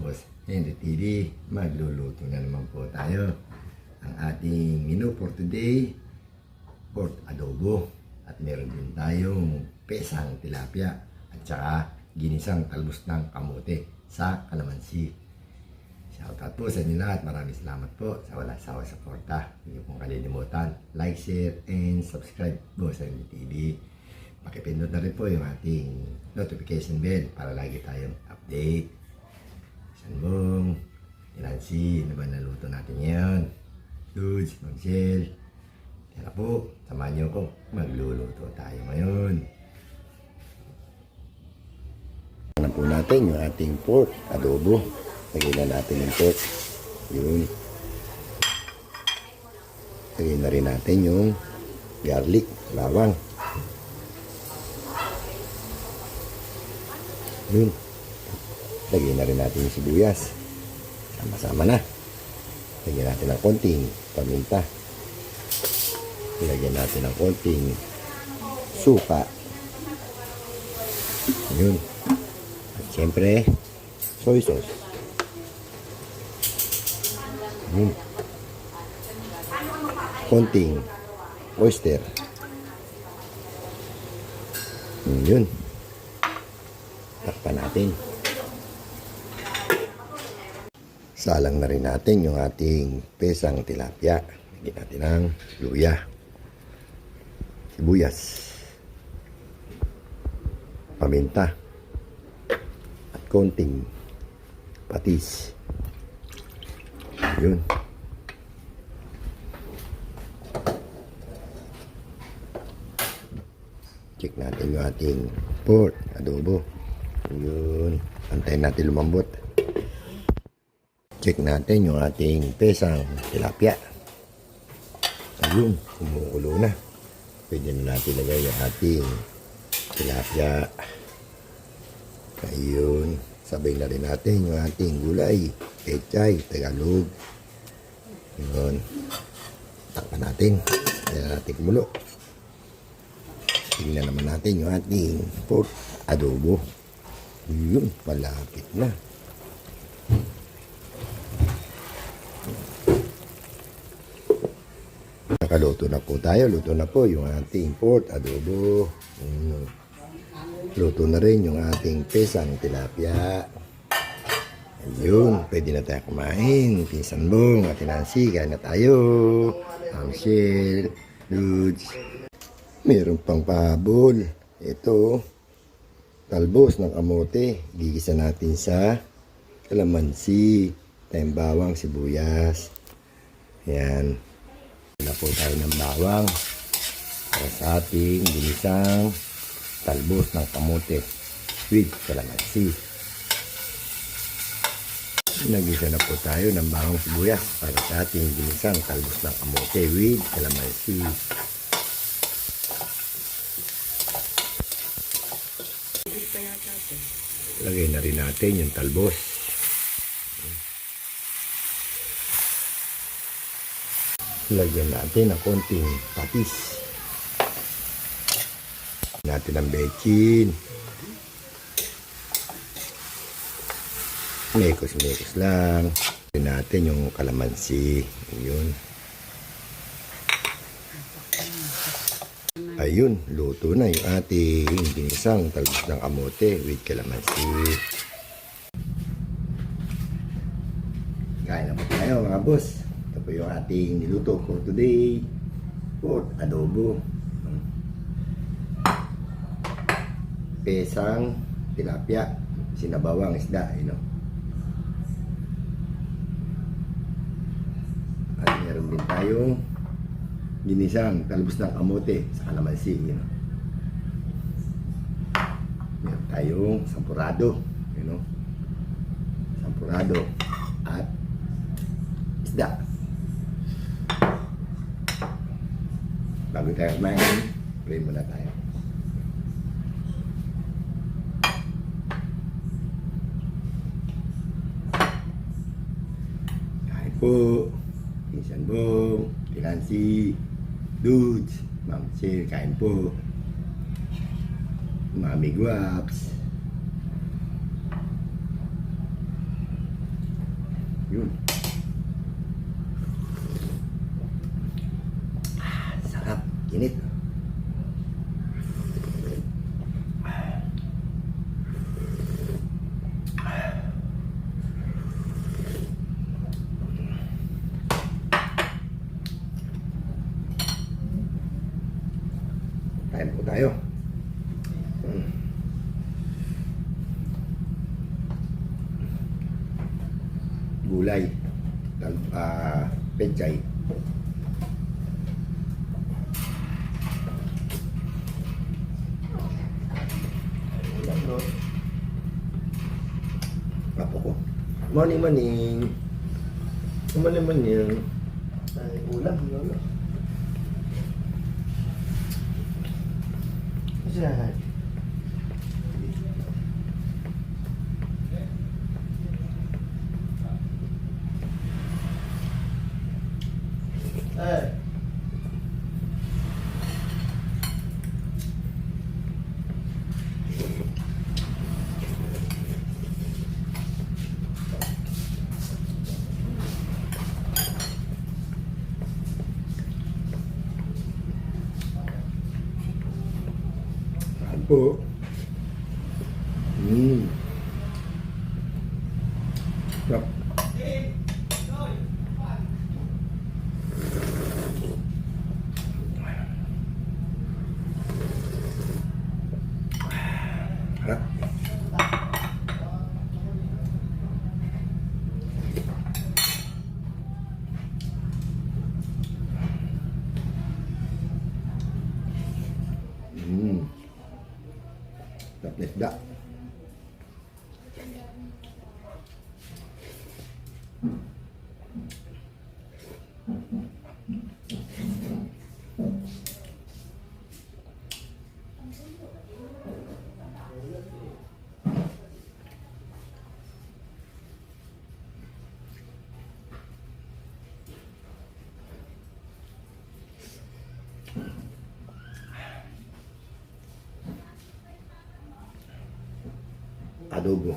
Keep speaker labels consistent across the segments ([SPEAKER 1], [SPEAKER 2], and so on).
[SPEAKER 1] Boss Henry TV. Magluluto na naman po tayo. Ang ating menu for today, pork adobo. At meron din tayong pesang tilapia at saka ginisang talbos ng kamote sa kalamansi. Shoutout po sa inyo lahat. Maraming salamat po sa walang sawa suporta. Hindi pong kalilimutan, like, share, and subscribe po sa Henry TV. Pakipindot na rin po yung ating notification bell para lagi tayong update. Sanbong, Nancy, ano ba naluto natin ngayon? Dudes, Mag-Shell. Kaya po, samahan niyo ko, magluluto tayo ngayon. Ano po natin yung ating pork adobo. Lagyan na natin yung pork. Yun. Lagyan na rin natin yung garlic, bawang. Yun. Lagyan na rin natin yung sibuyas. Sama-sama na. Lagyan natin ng konting paminta. Lagyan natin ng konting suka. Yun. At syempre, soy sauce. Yun. Konting oyster. Yun. Takpan natin. Salang na rin natin yung ating pesang tilapia. Lagyan natin ng luya, sibuyas, paminta, at konting patis. Yun. Check natin yung ating pork adobo. Yun. Antayin natin lumambot. Check natin yung ating pesang tilapia. Ayun, kumukulo na. Pwede na natin lagay yung ating tilapia. Ayun. Sabay na rin natin yung ating gulay. Pechay, Tagalog. Yun. Takpan natin. Ayan natin kumulo. Tingnan naman natin yung ating pork adobo. Yun, malapit na. Nakaluto na po tayo. Luto na po yung ating pork adobo. Luto na rin yung ating pesang tilapia. Ayun, pwede na tayo kumain. Pinsan Bong, Ate Nancy, kain na tayo. Shell, dudes. Meron pang pahabol. Ito, talbos ng kamote. Gigisa natin sa kalamansi, tayong bawang, sibuyas. Ayan. Na po tayo ng bawang para sa ating ginisang talbos ng kamote with kalamansi. Nagisa na po tayo ng bawang, sibuyas para sa ating ginisang talbos ng kamote with kalamansi. Lagay na rin natin yung talbos. Lagyan natin ng konting patis. Natin ang bechin. Mekos-mekos lang. Lagyan natin yung kalamansi. Yun. Ayun, luto na yung ating ginisang talbos ng kamote with kalamansi. Kain na po tayo mga boss. Ito po yung ating niluto for today. Pork adobo. Pesang tilapia. Sinabawang isda. At meron din tayong ginisang talbos ng kamote sa kalamansi. Meron tayong sampurado. Sampurado. At isda. Bago tayo kumain, pray muna tayo. Kain po. Pinsan Bong, Nancy, dudes, Ma'am Shell, kain po. Mami Guaps. Yun. Sarap. Init. Kain po tayo. Gulay. Pechay. Apo ko. Morning, morning. Morning, morning.
[SPEAKER 2] Ay, ulam, lolo. Kasi na, eh.
[SPEAKER 1] Saan po? Sarap. Harap. Sarap na isda. Adobo.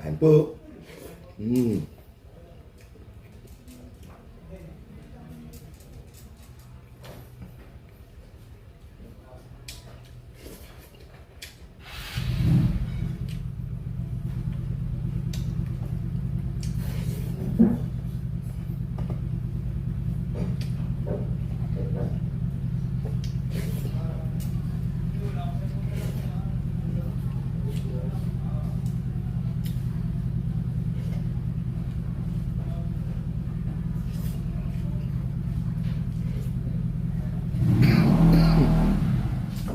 [SPEAKER 1] Kain po.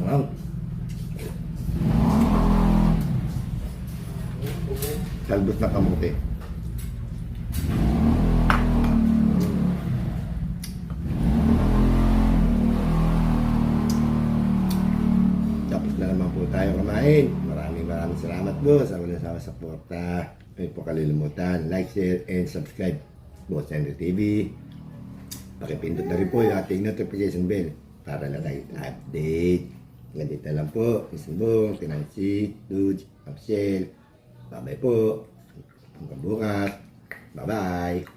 [SPEAKER 1] Wow. Talbos na kamote. Tapos na naman po tayo kumain. Maraming salamat po sa walang sawa suporta. Huwag po kalilimutan, like, share, and subscribe. Boss Henry TV. Pakipindot na rin po yung ating notification bell para na tayo update. Ganito lang po. Isambong, Tinansi, Dude, Upsell. Bye-bye po. Hanggang bukas. Bye-bye.